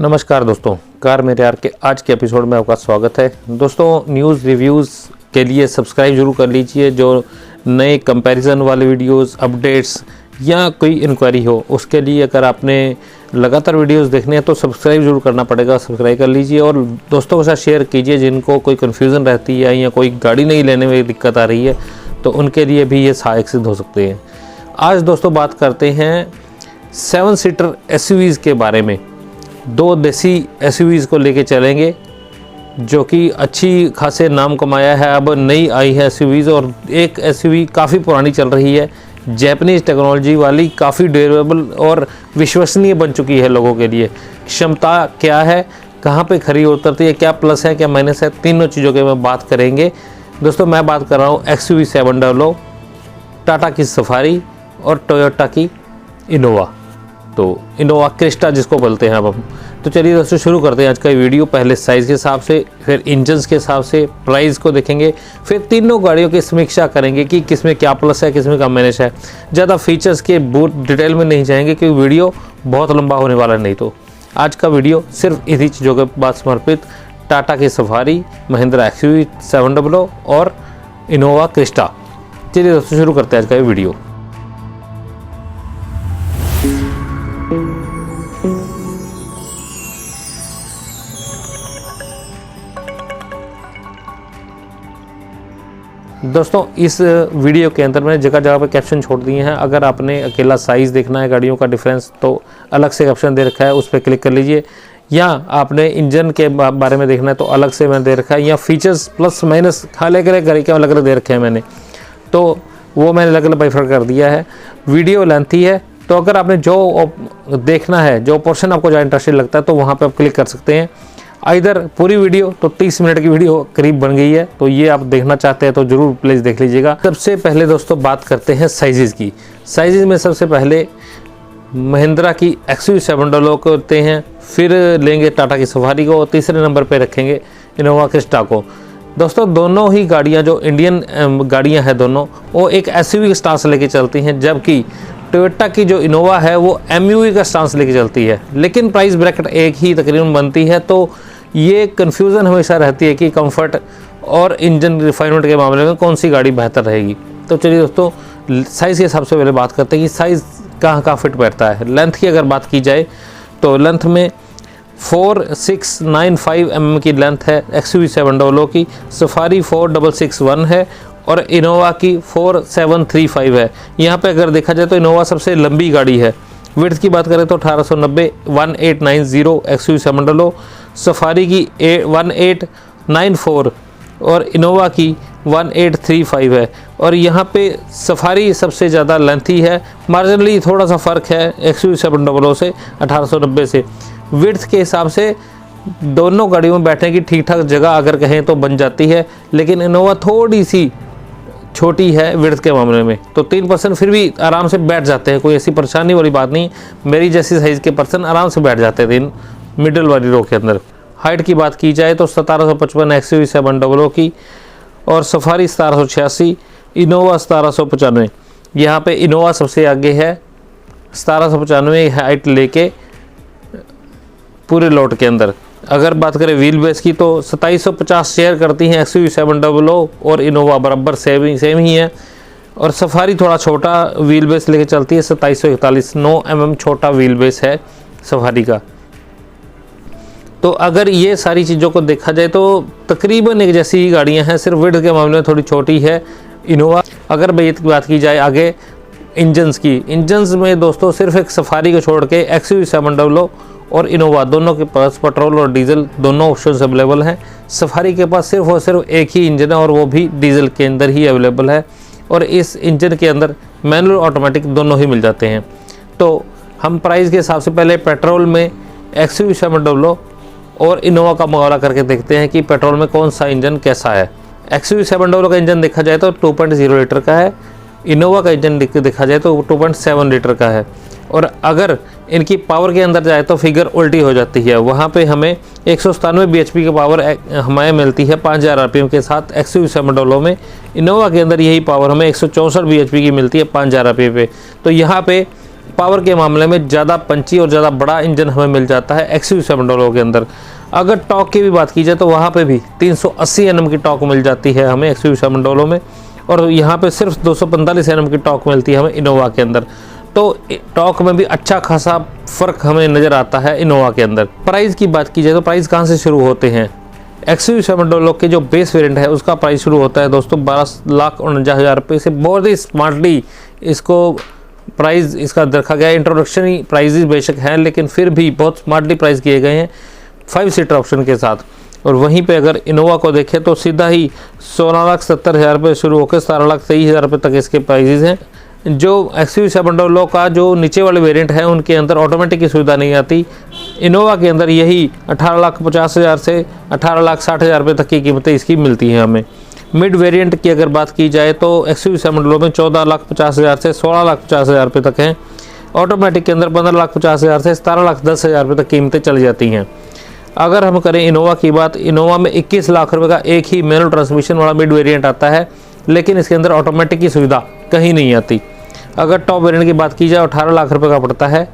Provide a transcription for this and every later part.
नमस्कार दोस्तों, कार मेरे यार के आज के एपिसोड में आपका स्वागत है। दोस्तों, न्यूज़ रिव्यूज़ के लिए सब्सक्राइब जरूर कर लीजिए। जो नए कंपैरिजन वाले वीडियोस, अपडेट्स या कोई इंक्वायरी हो, उसके लिए अगर आपने लगातार वीडियोस देखने हैं तो सब्सक्राइब जरूर करना पड़ेगा। सब्सक्राइब कर लीजिए और दोस्तों के साथ शेयर कीजिए जिनको कोई कन्फ्यूज़न रहती है या कोई गाड़ी नहीं लेने में दिक्कत आ रही है, तो उनके लिए भी ये सहायक सिद्ध हो सकते हैं। आज दोस्तों बात करते हैं 7 सीटर एसयूवीज़ के बारे में। 2 देसी एसयूवीज़ को लेके चलेंगे जो कि अच्छी खासे नाम कमाया है। अब नई आई है एसयूवीज़ और एक एसयूवी काफ़ी पुरानी चल रही है, जैपनीज़ टेक्नोलॉजी वाली, काफ़ी ड्यूरेबल और विश्वसनीय बन चुकी है लोगों के लिए। क्षमता क्या है, कहाँ पे खरी उतरती है, क्या प्लस है क्या माइनस है, तीनों चीज़ों के मैं बात करेंगे। दोस्तों, मैं बात कर रहा हूँ XUV700, टाटा की सफारी और टोयोटा की इनोवा, तो इनोवा क्रिस्टा जिसको बोलते हैं अब हम। तो चलिए दोस्तों शुरू करते हैं आज का वीडियो। पहले साइज़ के हिसाब से, फिर इंजन्स के हिसाब से, प्राइस को देखेंगे, फिर तीनों गाड़ियों की समीक्षा करेंगे कि किसमें क्या प्लस है, किसमें क्या माइनस है। ज़्यादा फीचर्स के बहुत डिटेल में नहीं जाएंगे क्योंकि वीडियो बहुत लंबा होने वाला नहीं। तो आज का वीडियो सिर्फ इन्हीं चीज़ों के बाद समर्पित, टाटा की सफारी, महिंद्रा XUV700 और इनोवा क्रिस्टा। चलिए दोस्तों शुरू करते हैं आज का वीडियो। दोस्तों, इस वीडियो के अंदर मैंने जगह जगह पे कैप्शन छोड़ दिए हैं। अगर आपने अकेला साइज़ देखना है, गाड़ियों का डिफरेंस, तो अलग से कैप्शन दे रखा है, उस पर क्लिक कर लीजिए। या आपने इंजन के बारे में देखना है तो अलग से मैंने दे रखा है, या फीचर्स प्लस माइनस अलग अलग गाड़ी के अलग अलग दे रखे हैं मैंने, तो वो मैंने अलग अलग बाइफर कर दिया है। वीडियो लेंथी है, तो अगर आपने जो देखना है, जो पोर्शन आपको ज़्यादा इंटरेस्टिंग लगता है, तो वहाँ पर आप क्लिक कर सकते हैं। इधर पूरी वीडियो तो 30 मिनट की वीडियो करीब बन गई है, तो ये आप देखना चाहते हैं तो ज़रूर प्लीज़ देख लीजिएगा। सबसे पहले दोस्तों बात करते हैं साइज़ की। साइज़ में सबसे पहले महिंद्रा की XUV700 को होते हैं, फिर लेंगे टाटा की सफारी को, और तीसरे नंबर पे रखेंगे इनोवा क्रिस्टा को। दोस्तों, दोनों ही गाड़ियाँ जो इंडियन गाड़ियाँ हैं दोनों, वो एक SUV का स्टांस लेके चलती हैं, जबकि टोयोटा की जो इनोवा है वो MUV का स्टांस लेके चलती है। लेकिन प्राइस ब्रैकेट एक ही तकरीबन बनती है, तो ये कन्फ्यूज़न हमेशा रहती है कि कंफर्ट और इंजन रिफाइनमेंट के मामले में कौन सी गाड़ी बेहतर रहेगी। तो चलिए दोस्तों, साइज़ के हिसाब से पहले बात करते हैं कि साइज़ कहाँ कहाँ फिट बैठता है। लेंथ की अगर बात की जाए तो लेंथ में 4695 mm की लेंथ है XUV700 की, सफारी 4661 है और इनोवा की 4735 है। यहाँ पे अगर देखा जाए तो इनोवा सबसे लंबी गाड़ी है। विड्थ की बात करें तो 1890 1890 XUV700, सफारी की 1894 और इनोवा की 1835 है। और यहाँ पे सफारी सबसे ज़्यादा लेंथी है, मार्जिनली थोड़ा सा फ़र्क है XUV700 से 1890 से। विड्थ के हिसाब से दोनों गाड़ियों में बैठने की ठीक ठाक जगह अगर कहें तो बन जाती है, लेकिन इनोवा थोड़ी सी छोटी है विड्थ के मामले में, तो 3% फिर भी आराम से बैठ जाते हैं, कोई ऐसी परेशानी वाली बात नहीं। मेरी जैसी साइज़ के पर्सन आराम से बैठ जाते हैं मिडिल वाली रो के अंदर। हाइट की बात की जाए तो 1755 XUV700 की और सफारी 1786, इनोवा 1795। यहाँ पे इनोवा सबसे आगे है 1795 हाइट लेके पूरे लोट के अंदर। अगर बात करें व्हील बेस की तो 2750 शेयर करती हैं XUV700 और इनोवा, बराबर सेम ही है। और सफारी थोड़ा छोटा व्हील बेस लेके चलती है, 2741 9 mm छोटा व्हील बेस है सफारी का। तो अगर ये सारी चीज़ों को देखा जाए तो तकरीबन एक जैसी ही गाड़ियाँ हैं, सिर्फ विड्थ के मामले में थोड़ी छोटी है इनोवा। अगर बात की जाए आगे इंजन्स की, इंजन्स में दोस्तों सिर्फ एक सफारी को छोड़ के XUV700 और इनोवा दोनों के पास पेट्रोल और डीजल दोनों ऑप्शन अवेलेबल हैं। सफारी के पास सिर्फ और सिर्फ एक ही इंजन है और वो भी डीजल के अंदर ही अवेलेबल है, और इस इंजन के अंदर मैनुअल ऑटोमेटिक दोनों ही मिल जाते हैं। तो हम प्राइस के हिसाब से पहले पेट्रोल में XUV700 और इनोवा का मुकाबला करके देखते हैं कि पेट्रोल में कौन सा इंजन कैसा है। XUV700 का इंजन देखा जाए तो 2.0 लीटर का है, इनोवा का इंजन देखा जाए तो 2.7 लीटर का है। और अगर इनकी पावर के अंदर जाए तो फिगर उल्टी हो जाती है। वहाँ पे हमें 197 bhp की पावर हमें मिलती है 5000 rpm के साथ XUV700 में। इनोवा के अंदर यही पावर हमें 164 bhp की मिलती है 5000 rpm पे। तो यहाँ पे पावर के मामले में ज़्यादा पंची और ज़्यादा बड़ा इंजन हमें मिल जाता है XUV7 डोलो के अंदर। अगर टॉर्क की भी बात की जाए तो वहाँ पे भी 380 Nm की टॉर्क मिल जाती है हमें XUV7 डोलो में, और यहाँ पे सिर्फ 245 Nm की टॉर्क मिलती है हमें इनोवा के अंदर। तो टॉर्क में भी अच्छा खासा फ़र्क हमें नज़र आता है इनोवा के अंदर। प्राइस की बात की जाए तो प्राइस कहाँ से शुरू होते हैं? XUV7 डोलो के जो बेस वेरिएंट है उसका प्राइस शुरू होता है दोस्तों 12,49,000 रुपये से। बहुत ही स्मार्टली इसको प्राइस इसका रखा गया है। इंट्रोडक्शनरी प्राइजेस बेशक हैं, लेकिन फिर भी बहुत स्मार्टली प्राइस किए गए हैं 5 सीटर ऑप्शन के साथ। और वहीं पे अगर इनोवा को देखें तो सीधा ही 16,70,000 रुपये शुरू होकर 17,23,000 रुपये तक इसके प्राइजेस हैं। जो XUV7 डोलो का जो नीचे वाले वेरिएंट है उनके अंदर ऑटोमेटिक की सुविधा नहीं आती। इनोवा के अंदर यही 18,50,000 से 18,60,000 रुपये तक की कीमतें इसकी मिलती हैं हमें। मिड वेरिएंट की अगर बात की जाए तो XUV7 डोलो में 14,50,000 से 16,50,000 रुपये तक हैं। ऑटोमेटिक के अंदर 15,50,000 से 17,10,000 रुपये तक कीमतें चली जाती हैं। अगर हम करें इनोवा की बात, इनोवा में 21 लाख रुपये का एक ही मैनुअल ट्रांसमिशन वाला मिड वेरिएंट आता है, लेकिन इसके अंदर ऑटोमेटिक की सुविधा कहीं नहीं आती। अगर टॉप वेरिएंट की बात की जाए 18 लाख रुपये का पड़ता है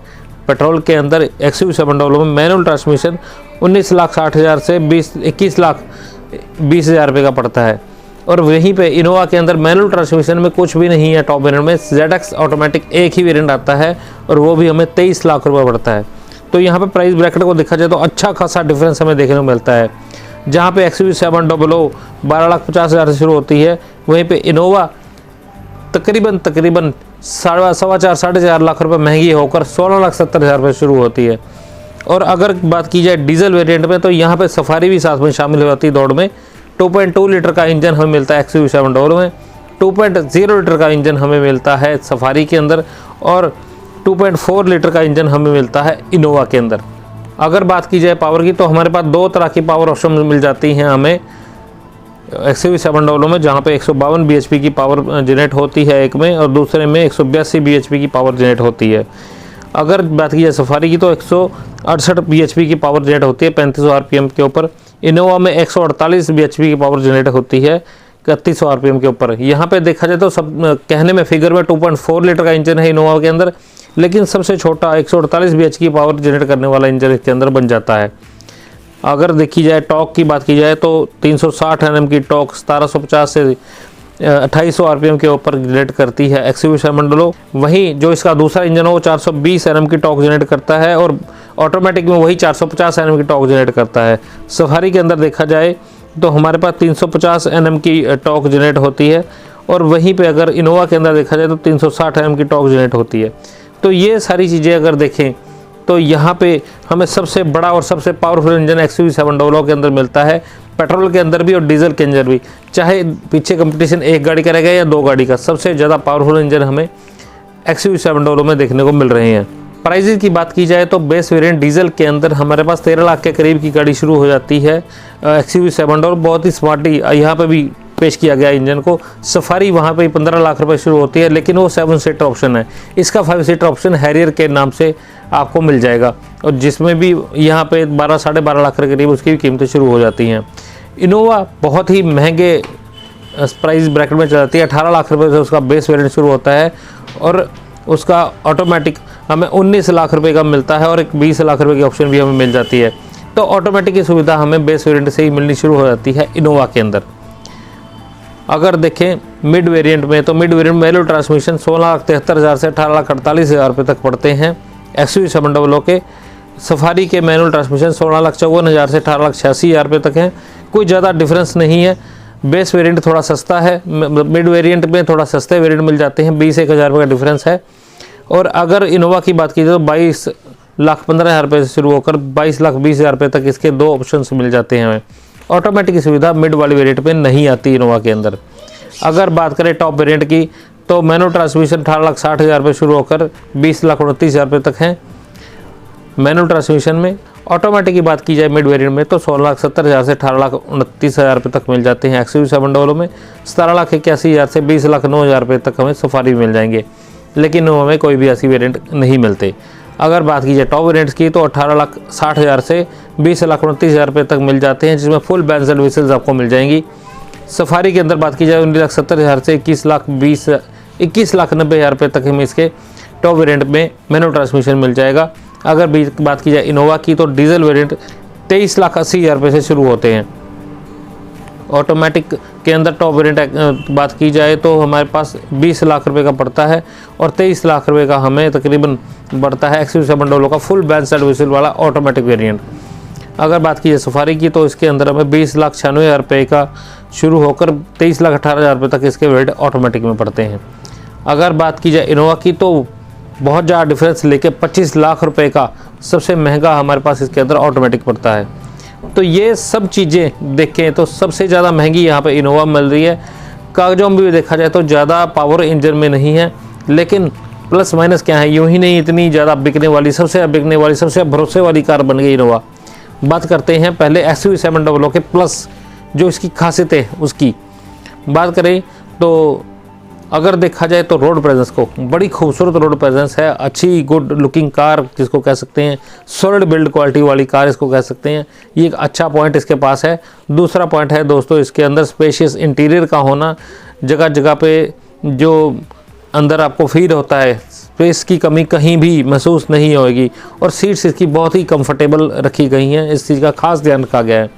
पेट्रोल के अंदर XUV7 डोलो में मैनुअल ट्रांसमिशन 19,60,000 से 21,20,000 रुपये का पड़ता है। और वहीं पे इनोवा के अंदर मैनुअल ट्रांसमिशन में कुछ भी नहीं है। टॉप वेरिएंट में ZX ऑटोमेटिक एक ही वेरिएंट आता है और वो भी हमें 23 लाख रुपये पड़ता है। तो यहाँ पे प्राइस ब्रैकेट को देखा जाए तो अच्छा खासा डिफरेंस हमें देखने को मिलता है। जहाँ पे XUV7 डोलो 12,50,000 से शुरू होती है, वहीं पे इनोवा तकरीबन 4.25-4.5 लाख रुपये महंगी होकर 16,70,000 रुपये शुरू होती है। और अगर बात की जाए डीजल वेरिएंट में तो यहाँ पे सफारी भी साथ में शामिल हो जाती है दौड़ में। 2.2 लीटर का इंजन हमें मिलता है XUV7 डोलो में, 2.0 लीटर का इंजन हमें मिलता है सफारी के अंदर, और 2.4 लीटर का इंजन हमें मिलता है इनोवा के अंदर। अगर बात की जाए पावर की तो हमारे पास दो तरह की पावर ऑप्शन मिल जाती हैं हमें XUV7 डोलो में, जहाँ पे 152 bhp की पावर जनरेट होती है एक में, और दूसरे में 182 bhp की पावर जनरेट होती है। अगर बात की जाए सफारी की तो 168 bhp की पावर जनरेट होती है 3500 RPM के ऊपर। इनोवा में 148 bhp की पावर जनरेट होती है 3100 RPM के ऊपर। यहाँ पे देखा जाए तो सब कहने में फिगर में 2.4 लीटर का इंजन है इनोवा के अंदर, लेकिन सबसे छोटा 148 bhp की पावर जनरेट करने वाला इंजन इसके अंदर बन जाता है। अगर देखी जाए टॉर्क की बात की जाए तो 360 Nm की टॉर्क 1750 से 2800 RPM के ऊपर जनरेट करती है XUV7 डोलो। वहीं जो इसका दूसरा इंजन हो वो 420 Nm की टॉर्क जनरेट करता है, और ऑटोमेटिक में वही 450 Nm की टॉर्क जनरेट करता है। सफारी के अंदर देखा जाए तो हमारे पास 350 Nm की टॉर्क जनरेट होती है, और वहीं पे अगर इनोवा के अंदर देखा जाए तो 360 Nm की टॉर्क जनरेट होती है। तो ये सारी चीज़ें अगर देखें तो यहाँ पे हमें सबसे बड़ा और सबसे पावरफुल इंजन XUV7 डोलो के अंदर मिलता है, पेट्रोल के अंदर भी और डीजल के अंदर भी। चाहे पीछे कंपटीशन एक गाड़ी का रहेगा या दो गाड़ी का, सबसे ज़्यादा पावरफुल इंजन हमें XUV7 डोलो में देखने को मिल रहे हैं। प्राइजेज की बात की जाए तो बेस वेरिएंट डीजल के अंदर हमारे पास 13 लाख के करीब की गाड़ी शुरू हो जाती है XUV7 डोलो। बहुत ही स्मार्टली यहाँ पे भी पेश किया गया इंजन को। सफारी वहाँ पे 15 लाख रुपए शुरू होती है, लेकिन वो 7 सीटर ऑप्शन है। इसका 5 सीटर ऑप्शन हैरियर के नाम से आपको मिल जाएगा, और जिसमें भी यहाँ पे 12-12.5 लाख के करीब उसकी भी कीमतें शुरू हो जाती हैं। इनोवा बहुत ही महंगे प्राइस ब्रैकेट में चल जाती है। 18 लाख रुपए से उसका बेस वेरिएंट शुरू होता है, और उसका ऑटोमेटिक हमें 19 लाख रुपए का मिलता है, और एक 20 लाख रुपए की ऑप्शन भी हमें मिल जाती है। तो ऑटोमेटिक की सुविधा हमें बेस वेरिएंट से ही मिलनी शुरू हो जाती है इनोवा के अंदर। अगर देखें मिड वेरिएंट में तो मिड वेरिएंट मैनुअल ट्रांसमिशन 16,73,000 से 18,48,000 रुपये तक पड़ते हैं XUV7 डोलो के। सफारी के मैनुअल ट्रांसमिशन 16,54,000 से 18,86,000 रुपये तक हैं। कोई ज़्यादा डिफरेंस नहीं है। बेस वेरिएंट थोड़ा सस्ता है, मिड वेरिएंट में थोड़ा सस्ते वेरिएंट मिल जाते हैं, 20-1,000 रुपये का डिफरेंस है। और अगर इनोवा की बात की जाए तो 22,15,000 रुपये से शुरू होकर 22,20,000 रुपये तक इसके दो ऑप्शन मिल जाते हैं हमें। ऑटोमेटिक की सुविधा मिड वाली वेरिएंट में नहीं आती इनोवा के अंदर। अगर बात करें टॉप वेरिएंट की तो मैनुअल ट्रांसमिशन 18,60,000 रुपये शुरू होकर 20,29,000 रुपये तक हैं मैनुअल ट्रांसमिशन में। ऑटोमेटिक की बात की जाए मिड वेरिएंट में तो 16,70,000 से 18,29,000 रुपये तक मिल जाते हैं XUV7 डोलो में। 17,81,000 से 20,09,000 रुपये तक हमें सफारी मिल जाएंगे, लेकिन इनोवा में कोई भी ऐसी वेरिएंट नहीं मिलते। अगर बात की जाए टॉप वेरिएंट्स की तो 18,60,000 से 20,29,000 रुपये तक मिल जाते हैं, जिसमें फुल बेल्स एंड व्हिसल्स आपको मिल जाएंगी। सफारी के अंदर बात की जाए 19,70,000 से 21,90,000 रुपये तक हमें इसके टॉप वेरिएंट में मैनुअल ट्रांसमिशन मिल जाएगा। अगर बात की जाए इनोवा की, तो डीजल वेरिएंट 23,80,000 रुपये से शुरू होते हैं। ऑटोमेटिक के अंदर टॉप वेरिएंट बात की जाए तो हमारे पास 20 लाख रुपए का पड़ता है और 23 लाख रुपए का हमें तकरीबन पड़ता है XUV700 का फुल बैंड साइड व्हील वाला ऑटोमेटिक वेरिएंट। अगर बात की जाए सफारी की, तो इसके अंदर हमें 20,96,000 रुपये का शुरू होकर 23,18,000 रुपये तक इसके वेरिएंट ऑटोमेटिक में पड़ते हैं। अगर बात की जाए इनोवा की, तो बहुत ज़्यादा डिफरेंस लेके 25 लाख रुपए का सबसे महंगा हमारे पास इसके अंदर ऑटोमेटिक पड़ता है। तो ये सब चीज़ें देखें तो सबसे ज़्यादा महंगी यहाँ पे इनोवा मिल रही है। कागजों में भी देखा जाए तो ज़्यादा पावर इंजन में नहीं है, लेकिन प्लस माइनस क्या है, यूँ ही नहीं इतनी ज़्यादा बिकने वाली, सबसे बिकने वाली, सबसे भरोसे वाली कार बन गई इनोवा। बात करते हैं पहले XUV700 के प्लस जो इसकी खासियत है उसकी बात करें तो अगर देखा जाए तो रोड प्रेजेंस को, बड़ी खूबसूरत रोड प्रेजेंस है, अच्छी गुड लुकिंग कार जिसको कह सकते हैं, सॉलिड बिल्ड क्वालिटी वाली कार इसको कह सकते हैं। ये एक अच्छा पॉइंट इसके पास है। दूसरा पॉइंट है दोस्तों इसके अंदर स्पेशियस इंटीरियर का होना। जगह जगह पे जो अंदर आपको फील होता है, स्पेस की कमी कहीं भी महसूस नहीं होगी और सीट्स इसकी बहुत ही कंफर्टेबल रखी गई हैं, इस चीज़ का खास ध्यान रखा गया है।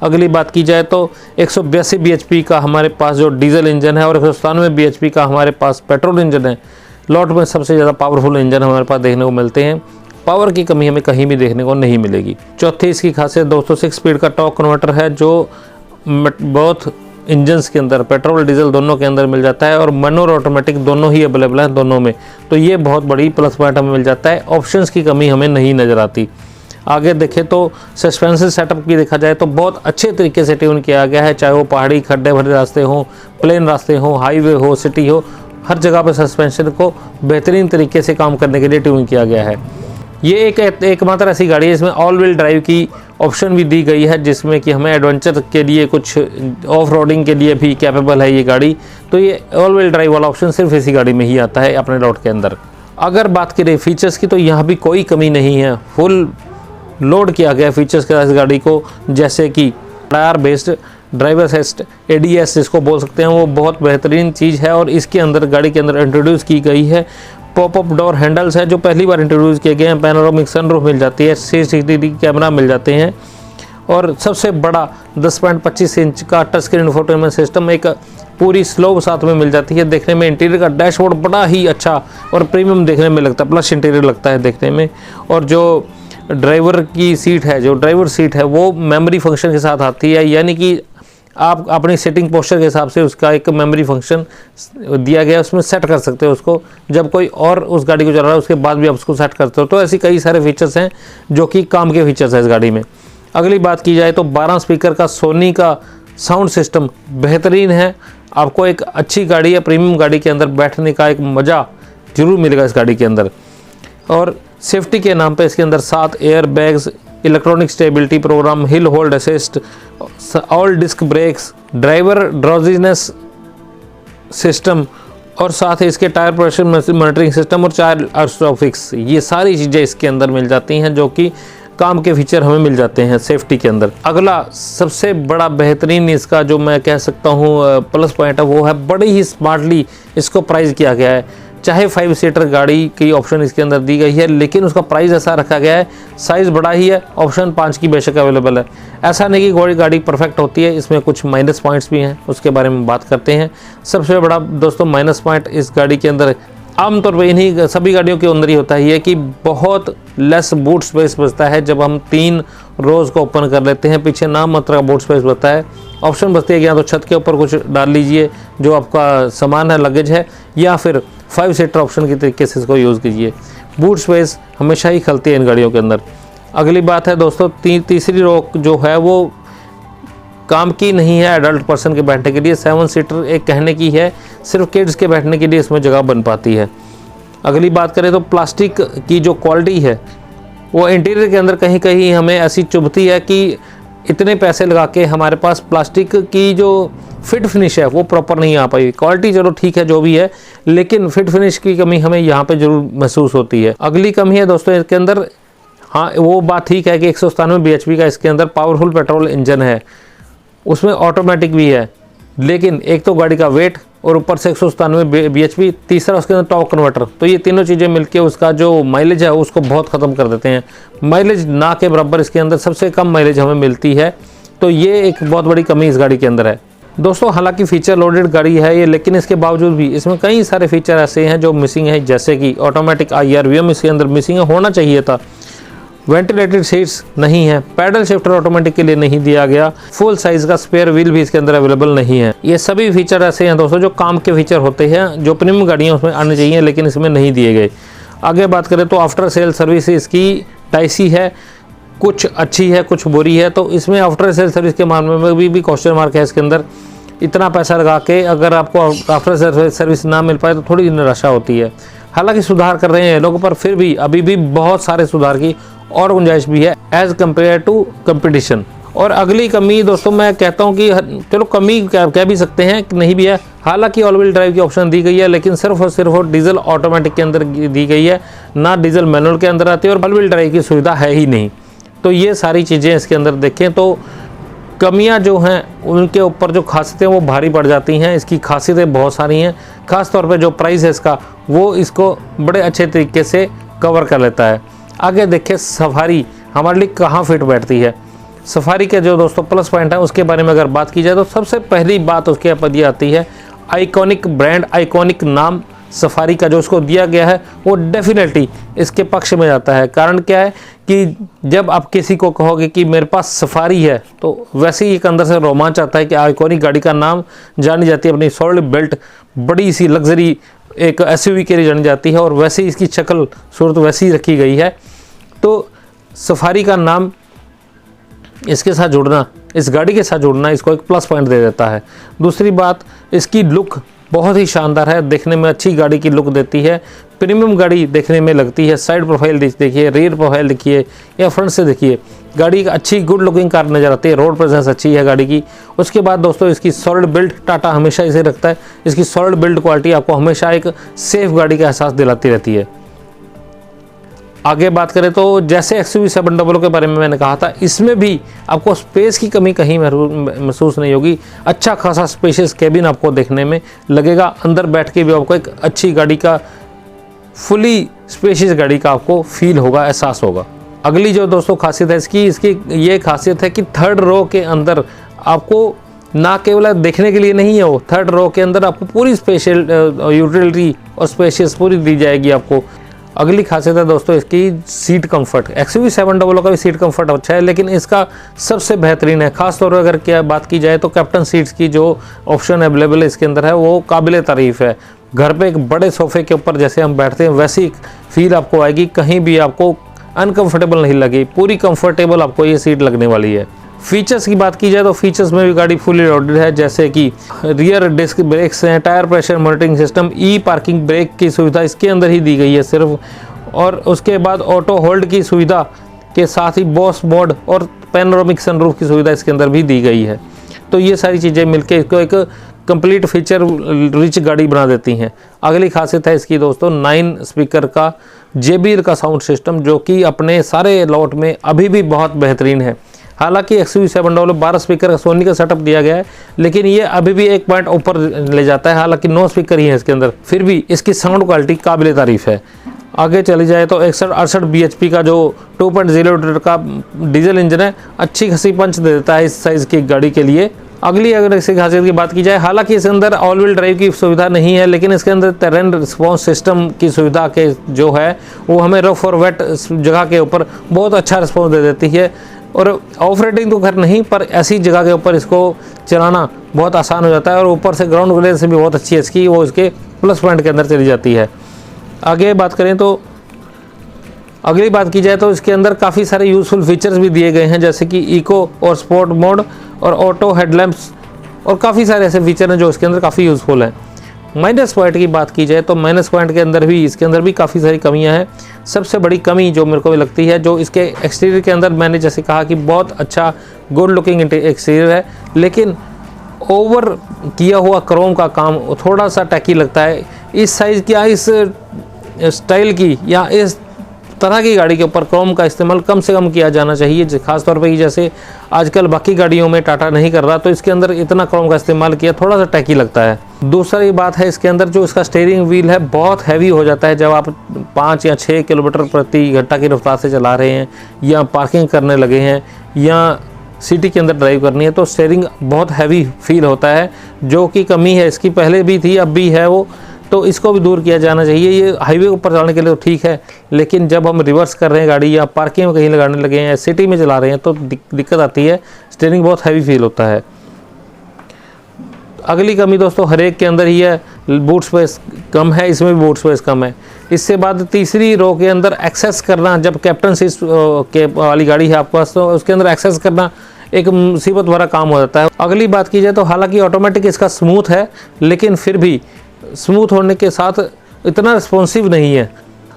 अगली बात की जाए तो 182 bhp का हमारे पास जो डीजल इंजन है और 197 bhp का हमारे पास पेट्रोल इंजन है। लॉट में सबसे ज़्यादा पावरफुल इंजन हमारे पास देखने को मिलते हैं, पावर की कमी हमें कहीं भी देखने को नहीं मिलेगी। चौथी इसकी खासियत दोस्तों 6 स्पीड का टॉर्क कन्वर्टर है, जो बहुत इंजन्स के अंदर पेट्रोल डीजल दोनों के अंदर मिल जाता है और मैनुअल ऑटोमेटिक दोनों ही अवेलेबल है दोनों में। तो ये बहुत बड़ी प्लस पॉइंट हमें मिल जाता है, ऑप्शंस की कमी हमें नहीं नज़र आती। आगे देखें तो सस्पेंशन सेटअप की देखा जाए तो बहुत अच्छे तरीके से ट्यून किया गया है, चाहे वो पहाड़ी खड्डे भरे रास्ते हों, प्लेन रास्ते हों, हाईवे हो, सिटी हो, हर जगह पर सस्पेंशन को बेहतरीन तरीके से काम करने के लिए ट्यून किया गया है। ये एकमात्र ऐसी गाड़ी है इसमें ऑल व्हील ड्राइव की ऑप्शन भी दी गई है, जिसमें कि हमें एडवेंचर के लिए कुछ ऑफ रोडिंग के लिए भी कैपेबल है ये गाड़ी। तो ये ऑल व्हील ड्राइव वाला ऑप्शन सिर्फ इसी गाड़ी में ही आता है अपने लॉट के अंदर। अगर बात करें फीचर्स की, तो यहाँ भी कोई कमी नहीं है, फुल लोड किया गया फीचर्स के साथ इस गाड़ी को, जैसे कि tyre based driver assist ADS जिसको बोल सकते हैं, वो बहुत बेहतरीन चीज़ है। और इसके अंदर गाड़ी के अंदर इंट्रोड्यूस की गई है पॉपअप डोर हैंडल्स है, जो पहली बार इंट्रोड्यूस किए गए हैं। पैनोरामिक सनरूफ मिल जाती है, 360 कैमरा मिल जाते हैं और सबसे बड़ा 10.25 इंच का टच स्क्रीन इंफोटेनमेंट सिस्टम, एक पूरी स्लोव साथ में मिल जाती है। देखने में इंटीरियर का डैशबोर्ड बड़ा ही अच्छा और प्रीमियम देखने में लगता है, प्लस इंटीरियर लगता है देखने में। और जो ड्राइवर की सीट है, जो ड्राइवर सीट है वो मेमोरी फंक्शन के साथ आती है, यानी कि आप अपनी सेटिंग पोस्चर के हिसाब से उसका एक मेमोरी फंक्शन दिया गया है, उसमें सेट कर सकते हो उसको। जब कोई और उस गाड़ी को चला रहा है उसके बाद भी आप उसको सेट करते हो। तो ऐसी कई सारे फीचर्स हैं जो कि काम के फीचर्स हैं इस गाड़ी में। अगली बात की जाए तो 12 स्पीकर का सोनी का साउंड सिस्टम बेहतरीन है। आपको एक अच्छी गाड़ी या प्रीमियम गाड़ी के अंदर बैठने का एक मज़ा ज़रूर मिलेगा इस गाड़ी के अंदर। और सेफ्टी के नाम पे इसके अंदर 7 air bags, electronic stability program, hill hold assist, all disc brakes, driver drowsiness system और साथ ही इसके टायर प्रेशर मॉनिटरिंग सिस्टम और चाइल्ड एरोस्टैटिक्स, ये सारी चीज़ें इसके अंदर मिल जाती हैं, जो कि काम के फीचर हमें मिल जाते हैं सेफ्टी के अंदर। अगला सबसे बड़ा बेहतरीन इसका जो मैं कह सकता हूँ प्लस पॉइंट है, वो है बड़ी ही स्मार्टली इसको प्राइस किया गया है। चाहे 5 सीटर गाड़ी की ऑप्शन इसके अंदर दी गई है, लेकिन उसका प्राइस ऐसा रखा गया है, साइज़ बड़ा ही है, ऑप्शन 5 की बेशक अवेलेबल है। ऐसा नहीं कि कोई गाड़ी परफेक्ट होती है, इसमें कुछ माइनस पॉइंट्स भी हैं, उसके बारे में बात करते हैं। सबसे बड़ा दोस्तों माइनस पॉइंट इस गाड़ी के अंदर आमतौर पर इन्हीं सभी गाड़ियों के अंदर ही होता है कि बहुत लेस बूट स्पेस बचता है। जब हम 3 रोज़ को ओपन कर लेते हैं, पीछे नाम मात्र का बूट स्पेस बचता है। ऑप्शन बचती है कि या तो छत के ऊपर कुछ डाल लीजिए जो आपका सामान है, लगेज है, या फिर 5 सीटर ऑप्शन के तरीके से इसको यूज़ कीजिए। बूट स्पेस हमेशा ही खलती है इन गाड़ियों के अंदर। अगली बात है दोस्तों तीसरी रो जो है वो काम की नहीं है एडल्ट पर्सन के बैठने के लिए। 7 सीटर एक कहने की है, सिर्फ किड्स के बैठने के लिए इसमें जगह बन पाती है। अगली बात करें तो प्लास्टिक की जो क्वालिटी है वो इंटीरियर के अंदर कहीं कहीं हमें ऐसी चुभती है कि इतने पैसे लगा के हमारे पास प्लास्टिक की जो फिट फिनिश है वो प्रॉपर नहीं आ पाई। क्वालिटी चलो ठीक है जो भी है, लेकिन फिट फिनिश की कमी हमें यहाँ पे जरूर महसूस होती है। अगली कमी है दोस्तों इसके अंदर, हाँ वो बात ठीक है कि 197 bhp का इसके अंदर पावरफुल पेट्रोल इंजन है, उसमें ऑटोमेटिक भी है, लेकिन एक तो गाड़ी का वेट और ऊपर से 197 bhp, तीसरा उसके अंदर टॉर्क कन्वर्टर। तो ये तीनों चीज़ें मिलके उसका जो माइलेज है उसको बहुत ख़त्म कर देते हैं। माइलेज ना के बराबर इसके अंदर सबसे कम माइलेज हमें मिलती है, तो ये एक बहुत बड़ी कमी इस गाड़ी के अंदर है दोस्तों। हालांकि फीचर लोडेड गाड़ी है ये, लेकिन इसके बावजूद भी इसमें कई सारे फीचर ऐसे हैं जो मिसिंग है, जैसे कि ऑटोमेटिक IRVM इसके अंदर मिसिंग है, होना चाहिए था। वेंटिलेटेड सीट्स नहीं है, पैडल शिफ्टर ऑटोमेटिक के लिए नहीं दिया गया, फुल साइज का स्पेयर व्हील भी इसके अंदर अवेलेबल नहीं है। ये सभी फीचर ऐसे हैं दोस्तों जो काम के फीचर होते हैं, जो प्रीमियम गाड़ियाँ उसमें आने चाहिए, लेकिन इसमें नहीं दिए गए। आगे बात करें तो आफ्टर सेल सर्विस इसकी टाइसी है, कुछ अच्छी है कुछ बुरी है। तो इसमें आफ्टर सेल सर्विस के मामले में भी क्वेश्चन मार्क है इसके अंदर। इतना पैसा लगा के अगर आपको आफ्टर सेल सर्विस ना मिल पाए तो थोड़ी निराशा होती है। हालांकि सुधार कर रहे हैं लोग, पर फिर भी अभी भी बहुत सारे सुधार की और गुंजाइश भी है एज कम्पेयर टू कंपटीशन। और अगली कमी दोस्तों मैं कहता हूं कि चलो कमी कह भी सकते हैं कि नहीं भी है। हालांकि ऑल व्हील ड्राइव की ऑप्शन दी गई है, लेकिन सिर्फ और सिर्फ डीजल ऑटोमेटिक के अंदर दी गई है, ना डीजल मैनुअल के अंदर आती है, और ऑल व्हील ड्राइव की सुविधा है ही नहीं। तो ये सारी चीज़ें इसके अंदर देखें तो कमियां जो हैं उनके ऊपर जो खासियतें वो भारी पड़ जाती हैं। इसकी खासियतें बहुत सारी हैं, ख़ास तौर पे जो प्राइस है इसका वो इसको बड़े अच्छे तरीके से कवर कर लेता है। आगे देखिए सफारी हमारे लिए कहाँ फिट बैठती है। सफारी के जो दोस्तों प्लस पॉइंट है उसके बारे में अगर बात की जाए तो सबसे पहली बात उसके ऊपर ये आती है, आइकॉनिक ब्रांड, आइकॉनिक नाम सफारी का जो उसको दिया गया है वो डेफिनेटली इसके पक्ष में जाता है। कारण क्या है कि जब आप किसी को कहोगे कि मेरे पास सफारी है तो वैसे ही एक अंदर से रोमांच आता है कि आइकॉनिक गाड़ी का नाम जानी जाती है अपनी सॉलिड बिल्ट, बड़ी सी लग्जरी एक SUV के लिए जानी जाती है, और वैसे ही इसकी शक्ल सूरत वैसी ही रखी गई है। तो सफारी का नाम इसके साथ जुड़ना, इस गाड़ी के साथ जुड़ना इसको एक प्लस पॉइंट दे देता है। दूसरी बात, इसकी लुक बहुत ही शानदार है, देखने में अच्छी गाड़ी की लुक देती है, प्रीमियम गाड़ी देखने में लगती है। साइड प्रोफाइल देखिए, रियर प्रोफाइल देखिए या फ्रंट से देखिए, गाड़ी एक अच्छी गुड लुकिंग कार नज़र आती है। रोड प्रेजेंस अच्छी है गाड़ी की। उसके बाद दोस्तों इसकी सॉलिड बिल्ड, टाटा हमेशा इसे रखता है, इसकी सॉलिड बिल्ड क्वालिटी आपको हमेशा एक सेफ गाड़ी का एहसास दिलाती रहती है। आगे बात करें तो जैसे XUV700 के बारे में मैंने कहा था, इसमें भी आपको स्पेस की कमी कहीं महसूस नहीं होगी। अच्छा खासा स्पेशियस केबिन आपको देखने में लगेगा, अंदर बैठ के भी आपको एक अच्छी गाड़ी का, फुली स्पेशियस गाड़ी का आपको फील होगा, एहसास होगा। अगली जो दोस्तों खासियत है इसकी ये खासियत है कि थर्ड रो के अंदर आपको ना केवल देखने के लिए नहीं है, वो थर्ड रो के अंदर आपको पूरी स्पेशल यूटिलिटी और स्पेशियस पूरी दी जाएगी आपको। अगली खासियत है दोस्तों इसकी सीट कंफर्ट। XUV700 का भी सीट कंफर्ट अच्छा है, लेकिन इसका सबसे बेहतरीन है। खास तौर पर अगर क्या बात की जाए तो कैप्टन सीट्स की जो ऑप्शन अवेलेबल इसके अंदर है वो काबिल तारीफ़ है। घर पे एक बड़े सोफे के ऊपर जैसे हम बैठते हैं वैसी फील आपको आएगी, कहीं भी आपको अनकंफर्टेबल नहीं लगी, पूरी कंफर्टेबल आपको ये सीट लगने वाली है। फीचर्स की बात की जाए तो फीचर्स में भी गाड़ी फुली लोडेड है, जैसे कि रियर डिस्क ब्रेक्स हैं, टायर प्रेशर मॉनिटरिंग सिस्टम, ई पार्किंग ब्रेक की सुविधा इसके अंदर ही दी गई है सिर्फ, और उसके बाद ऑटो होल्ड की सुविधा के साथ ही बॉस मोड और पैनोरामिक सनरूफ की सुविधा इसके अंदर भी दी गई है। तो ये सारी चीज़ें मिलकर इसको एक कंप्लीट फीचर रिच गाड़ी बना देती हैं। अगली खासियत है इसकी दोस्तों 9 स्पीकर का JBL का साउंड सिस्टम, जो कि अपने सारे लॉट में अभी भी बहुत बेहतरीन है। हालांकि XUV700 12 स्पीकर का सोनी का सेटअप दिया गया है, लेकिन ये अभी भी एक पॉइंट ऊपर ले जाता है। हालांकि 9 स्पीकर ही है इसके अंदर, फिर भी इसकी साउंड क्वालिटी काबिल तारीफ़ है। आगे चली जाए तो 61-68 bhp का जो 2.0 लीटर का डीजल इंजन है, अच्छी खासी पंच दे देता है इस साइज़ की गाड़ी के लिए। अगली अगर इसकी खासियत की बात की जाए, हालांकि इसके अंदर ऑल व्हील ड्राइव की सुविधा नहीं है, लेकिन इसके अंदर टेरेन रिस्पॉन्स सिस्टम की सुविधा के जो है वो हमें रफ और वेट जगह के ऊपर बहुत अच्छा रिस्पॉन्स दे देती है। और ऑफ रेटिंग तो खैर नहीं, पर ऐसी जगह के ऊपर इसको चलाना बहुत आसान हो जाता है, और ऊपर से ग्राउंड क्लियरेंस से भी बहुत अच्छी है इसकी, वो इसके प्लस पॉइंट के अंदर चली जाती है। आगे बात करें तो अगली बात की जाए तो इसके अंदर काफ़ी सारे यूज़फुल फीचर्स भी दिए गए हैं, जैसे कि इको और स्पोर्ट मोड और ऑटो हेडलैम्प्स, और काफ़ी सारे ऐसे फीचर हैं जो इसके अंदर काफ़ी यूज़फुल हैं। माइनस पॉइंट की बात की जाए तो माइनस पॉइंट के अंदर भी इसके अंदर भी काफ़ी सारी कमियां हैं। सबसे बड़ी कमी जो मेरे को भी लगती है, जो इसके एक्सटीरियर के अंदर मैंने जैसे कहा कि बहुत अच्छा गुड लुकिंग एक्सटीरियर है, लेकिन ओवर किया हुआ क्रोम का काम थोड़ा सा टैकी लगता है। इस साइज़ की, इस स्टाइल की या इस तरह की गाड़ी के ऊपर क्रोम का इस्तेमाल कम से कम किया जाना चाहिए। खासतौर पर जैसे आजकल बाकी गाड़ियों में टाटा नहीं कर रहा, तो इसके अंदर इतना क्रोम का इस्तेमाल किया थोड़ा सा टैकी लगता है। दूसरी बात है, इसके अंदर जो इसका स्टीयरिंग व्हील है बहुत हैवी हो जाता है जब आप 5 या 6 किलोमीटर प्रति घंटा की रफ्तार से चला रहे हैं या पार्किंग करने लगे हैं या सिटी के अंदर ड्राइव करनी है, तो स्टीयरिंग बहुत हैवी फील होता है, जो कि कमी है इसकी, पहले भी थी अब भी है वो, तो इसको भी दूर किया जाना चाहिए। ये हाईवे ऊपर चलाने के लिए तो ठीक है, लेकिन जब हम रिवर्स कर रहे हैं गाड़ी या पार्किंग में कहीं लगाने लगे हैं या सिटी में चला रहे हैं तो दिक्कत आती है, स्टीयरिंग बहुत हैवी फील होता है। अगली कमी दोस्तों हर एक के अंदर ही है, बूट स्पेस कम है, इसमें भी बूट स्पेस कम है। इससे बाद तीसरी रो के अंदर एक्सेस करना, जब कैप्टन सीट के वाली गाड़ी है आपके पास, तो उसके अंदर एक्सेस करना एक मुसीबत भरा काम हो जाता है। अगली बात की जाए तो हालांकि ऑटोमेटिक इसका स्मूथ है, लेकिन फिर भी स्मूथ होने के साथ इतना रिस्पॉन्सिव नहीं है।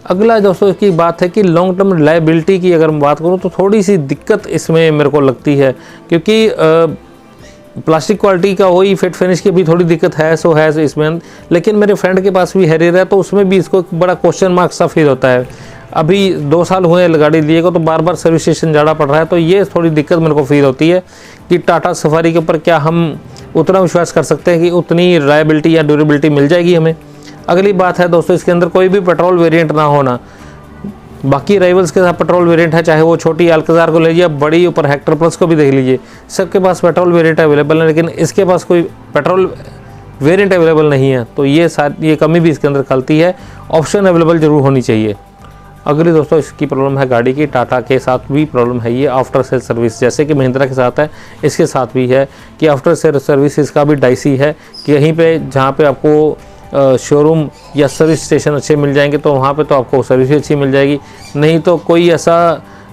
अगला दोस्तों इसकी बात है कि लॉन्ग टर्म रिलायबिलिटी की अगर मैं बात करूँ तो थोड़ी सी दिक्कत इसमें मेरे को लगती है, क्योंकि प्लास्टिक क्वालिटी का वही फिट फिनिश की भी थोड़ी दिक्कत है सो है इसमें। लेकिन मेरे फ्रेंड के पास भी हैरियर है, तो उसमें भी इसको एक बड़ा क्वेश्चन मार्क सा फील होता है। अभी 2 साल हुए गाड़ी लिए को, तो बार बार सर्विस स्टेशन जाना पड़ रहा है, तो ये थोड़ी दिक्कत मेरे को फील होती है कि टाटा सफारी के ऊपर क्या हम उतना विश्वास कर सकते हैं कि उतनी रिलायबिलिटी या ड्यूरेबिलिटी मिल जाएगी हमें। अगली बात है दोस्तों इसके अंदर कोई भी पेट्रोल वेरिएंट ना होना। बाकी राइवल्स के साथ पेट्रोल वेरिएंट है, चाहे वो छोटी अल्काज़ार को ले लीजिए, बड़ी ऊपर हेक्टर प्लस को भी देख लीजिए, सबके पास पेट्रोल वेरिएंट अवेलेबल है, लेकिन इसके पास कोई पेट्रोल वेरिएंट अवेलेबल नहीं है, तो ये कमी भी इसके अंदर खलती है। ऑप्शन अवेलेबल ज़रूर होनी चाहिए। अगली दोस्तों इसकी प्रॉब्लम है गाड़ी की, टाटा के साथ भी प्रॉब्लम है ये आफ्टर सेल सर्विस, जैसे कि महिंद्रा के साथ है इसके साथ भी है कि आफ्टर सेल सर्विस इसका भी डाइसी है कि कहीं पे जहाँ पे आपको शोरूम या सर्विस स्टेशन अच्छे मिल जाएंगे तो वहाँ पे तो आपको सर्विस भी अच्छी मिल जाएगी, नहीं तो कोई ऐसा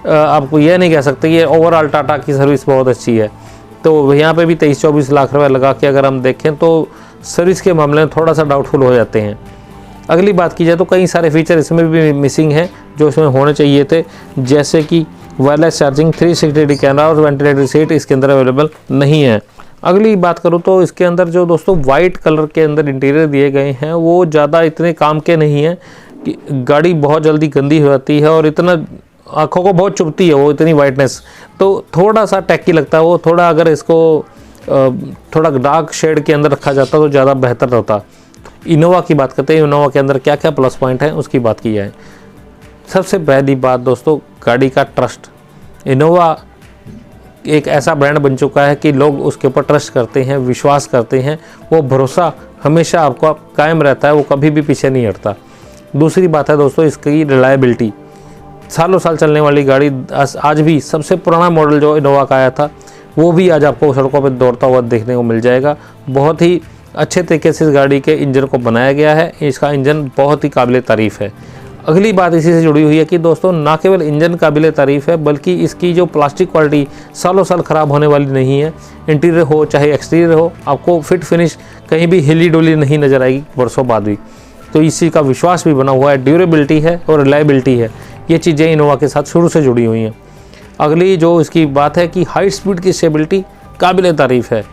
आपको यह नहीं कह सकते कि ओवरऑल टाटा की सर्विस बहुत अच्छी है। तो यहाँ पे भी 23-24 लाख रुपये लगा के अगर हम देखें तो सर्विस के मामले में थोड़ा सा डाउटफुल हो जाते हैं। अगली बात की जाए तो कई सारे फीचर इसमें भी मिसिंग हैं जो इसमें होने चाहिए थे, जैसे कि वायरलेस चार्जिंग, 360 डिग्री कैमरा और वेंटिलेटेड सीट इसके अंदर अवेलेबल नहीं है। अगली बात करूँ तो इसके अंदर जो दोस्तों वाइट कलर के अंदर इंटीरियर दिए गए हैं वो ज़्यादा इतने काम के नहीं हैं कि गाड़ी बहुत जल्दी गंदी हो जाती है और इतना आँखों को बहुत चुभती है वो इतनी वाइटनेस, तो थोड़ा सा टैकी लगता है वो। थोड़ा अगर इसको थोड़ा डार्क शेड के अंदर रखा जाता तो ज़्यादा बेहतर होता। इनोवा की बात करते हैं, इनोवा के अंदर क्या क्या प्लस पॉइंट है उसकी बात की जाए। सबसे पहली बात दोस्तों गाड़ी का ट्रस्ट। इनोवा एक ऐसा ब्रांड बन चुका है कि लोग उसके ऊपर ट्रस्ट करते हैं, विश्वास करते हैं, वो भरोसा हमेशा आपको कायम रहता है, वो कभी भी पीछे नहीं हटता। दूसरी बात है दोस्तों इसकी रिलायबिलिटी, सालों साल चलने वाली गाड़ी, आज भी सबसे पुराना मॉडल जो इनोवा का आया था वो भी आज आपको सड़कों पर दौड़ता हुआ देखने को मिल जाएगा। बहुत ही अच्छे तरीके से इस गाड़ी के इंजन को बनाया गया है, इसका इंजन बहुत ही काबिल तारीफ़ है। अगली बात इसी से जुड़ी हुई है कि दोस्तों ना केवल इंजन काबिल तारीफ़ है बल्कि इसकी जो प्लास्टिक क्वालिटी सालों साल ख़राब होने वाली नहीं है। इंटीरियर हो चाहे एक्सटीरियर हो, आपको फिट फिनिश कहीं भी हिली डुली नहीं नज़र आएगी वर्षों बाद भी, तो इसी का विश्वास भी बना हुआ है। ड्यूरेबिलिटी है और रिलायबिलिटी है, ये चीज़ें इनोवा के साथ शुरू से जुड़ी हुई हैं। अगली जो इसकी बात है कि हाई स्पीड की स्टेबिलिटी काबिल तारीफ़ है।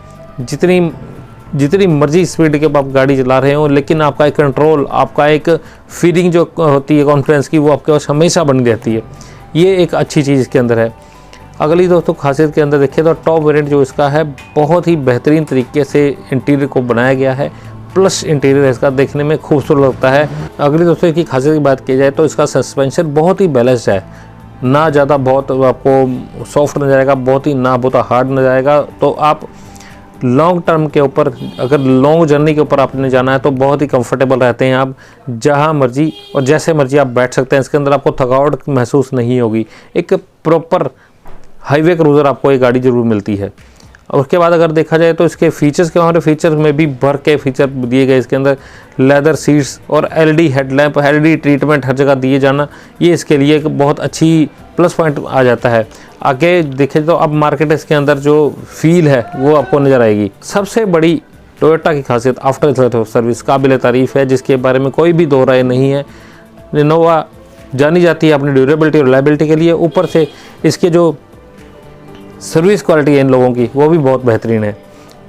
जितनी मर्जी स्पीड के आप गाड़ी चला रहे हो, लेकिन आपका एक कंट्रोल, आपका एक फीलिंग जो होती है कॉन्फिडेंस की, वो आपके पास हमेशा बनी रहती है। ये एक अच्छी चीज़ इसके अंदर है। अगली दोस्तों खासियत के अंदर देखिए तो टॉप वेरिएंट जो इसका है बहुत ही बेहतरीन तरीके से इंटीरियर को बनाया गया है, प्लस इंटीरियर इसका देखने में खूबसूरत लगता है। अगली दोस्तों इसकी खासियत की बात की जाए तो इसका सस्पेंशन बहुत ही बैलेंस्ड है, ना ज़्यादा बहुत आपको सॉफ्ट न जाएगा, बहुत ही ना बहुत हार्ड न जाएगा। तो आप लॉन्ग टर्म के ऊपर, अगर लॉन्ग जर्नी के ऊपर आपने जाना है तो बहुत ही कंफर्टेबल रहते हैं। आप जहां मर्जी और जैसे मर्जी आप बैठ सकते हैं, इसके अंदर आपको थकावट महसूस नहीं होगी। एक प्रॉपर हाईवे क्रूज़र आपको ये गाड़ी ज़रूर मिलती है। और उसके बाद अगर देखा जाए तो इसके फीचर्स के हमारे फीचर्स में भी भर के फीचर दिए गए। इसके अंदर लेदर सीट्स और एलईडी हेडलैम्प, एलईडी ट्रीटमेंट हर जगह दिए जाना, ये इसके लिए एक बहुत अच्छी प्लस पॉइंट आ जाता है। आगे देखें तो अब मार्केट इसके अंदर जो फील है वो आपको नज़र आएगी। सबसे बड़ी टोयोटा की खासियत आफ्टर सर्विस काबिल तारीफ़ है, जिसके बारे में कोई भी दो राय नहीं है। इनोवा जानी जाती है अपनी ड्यूरेबिलिटी और रिलायबिलिटी के लिए, ऊपर से इसके जो सर्विस क्वालिटी है इन लोगों की वो भी बहुत बेहतरीन है।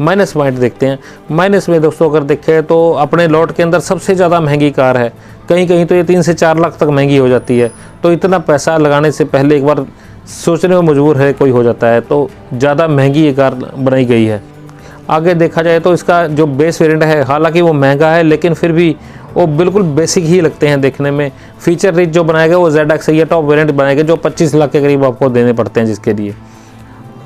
माइनस पॉइंट देखते हैं। माइनस में दोस्तों अगर देखें तो अपने लॉट के अंदर सबसे ज़्यादा महंगी कार है, कहीं कहीं तो ये 3 से 4 लाख तक महंगी हो जाती है। तो इतना पैसा लगाने से पहले एक बार सोचने को मजबूर है कोई हो जाता है। तो ज़्यादा महंगी ये कार बनाई गई है। आगे देखा जाए तो इसका जो बेस वेरिएंट है, हालांकि वो महंगा है लेकिन फिर भी वो बिल्कुल बेसिक ही लगते हैं देखने में। फीचर रिच जो बनाया गया वो ZX है, ये टॉप वेरिएंट बनाया गया जो 25 लाख के करीब आपको देने पड़ते हैं जिसके लिए।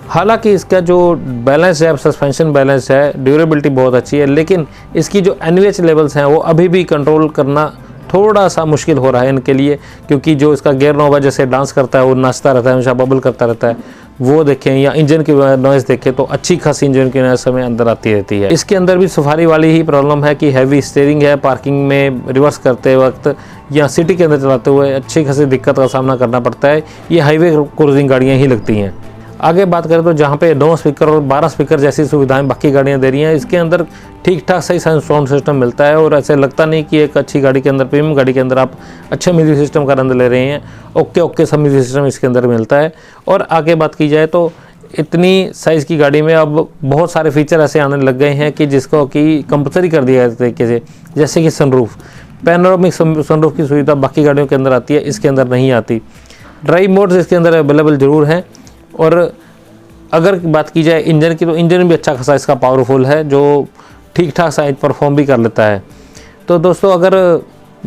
हालांकि इसका जो बैलेंस है, सस्पेंशन बैलेंस है, ड्यूरेबिलिटी बहुत अच्छी है, लेकिन इसकी जो NVH लेवल्स हैं वो अभी भी कंट्रोल करना थोड़ा सा मुश्किल हो रहा है इनके लिए, क्योंकि जो इसका गियर नॉब है जैसे डांस करता है, वो नाचता रहता है, हमेशा बबल करता रहता है, वो देखें। या इंजन की नॉइज़ देखें तो अच्छी खासी इंजन की नॉइज़ हमें अंदर आती रहती है। इसके अंदर भी सफारी वाली ही प्रॉब्लम है कि हैवी स्टीयरिंग है, पार्किंग में रिवर्स करते वक्त या सिटी के अंदर चलाते हुए अच्छी खासी दिक्कत का सामना करना पड़ता है। ये हाईवे क्रूजिंग गाड़ियाँ ही लगती हैं। आगे बात करें तो जहाँ पे 9 स्पीकर और 12 स्पीकर जैसी सुविधाएं बाकी गाड़ियाँ दे रही हैं, इसके अंदर ठीक ठाक सही साउंड सिस्टम मिलता है और ऐसे लगता नहीं कि एक अच्छी गाड़ी के अंदर, प्रीमियम गाड़ी के अंदर आप अच्छे म्यूजिक सिस्टम का आनंद ले रहे हैं। ओके सब म्यूजिक सिस्टम इसके अंदर मिलता है। और आगे बात की जाए तो इतनी साइज़ की गाड़ी में अब बहुत सारे फीचर ऐसे आने लग गए हैं कि जिसको कि कंपलसरी कर दिया गया तरीके से, जैसे कि सनरूफ, पैनोरामिक सनरूफ की सुविधा बाकी गाड़ियों के अंदर आती है, इसके अंदर नहीं आती। ड्राइव मोड्स इसके अंदर अवेलेबल ज़रूर हैं। और अगर बात की जाए इंजन की, तो इंजन भी अच्छा खासा इसका पावरफुल है जो ठीक ठाक सा परफॉर्म भी कर लेता है। तो दोस्तों, अगर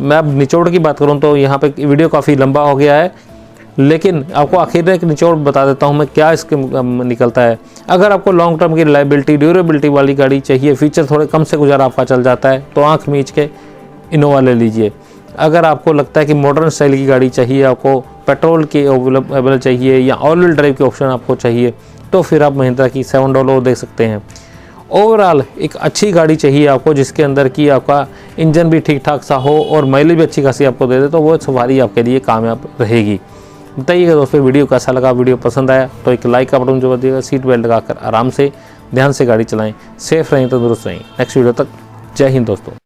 मैं अब निचोड़ की बात करूं तो यहाँ पे वीडियो काफ़ी लंबा हो गया है, लेकिन आपको आखिर में एक निचोड़ बता देता हूँ मैं क्या इसके निकलता है। अगर आपको लॉन्ग टर्म की रिलायबिलिटी, ड्यूरेबिलिटी वाली गाड़ी चाहिए, फीचर थोड़े कम से गुजारा आपका चल जाता है, तो आँख मीच के इनोवा ले लीजिए। अगर आपको लगता है कि मॉडर्न स्टाइल की गाड़ी चाहिए, आपको पेट्रोल की अवेलेबल चाहिए या ऑल व्हील ड्राइव के ऑप्शन आपको चाहिए, तो फिर आप महिंद्रा की 700 देख सकते हैं। ओवरऑल एक अच्छी गाड़ी चाहिए आपको जिसके अंदर की आपका इंजन भी ठीक ठाक सा हो और माइलेज भी अच्छी खासी आपको दे दे, तो वो सवारी आपके लिए कामयाब रहेगी। बताइएगा दोस्तों वीडियो कैसा लगा। वीडियो पसंद आया तो एक लाइक का बटन जो दिएगा। सीट बेल्ट लगाकर आराम से ध्यान से गाड़ी चलाएं, सेफ रहें, तंदुरुस्त रहें। नेक्स्ट वीडियो तक जय हिंद दोस्तों।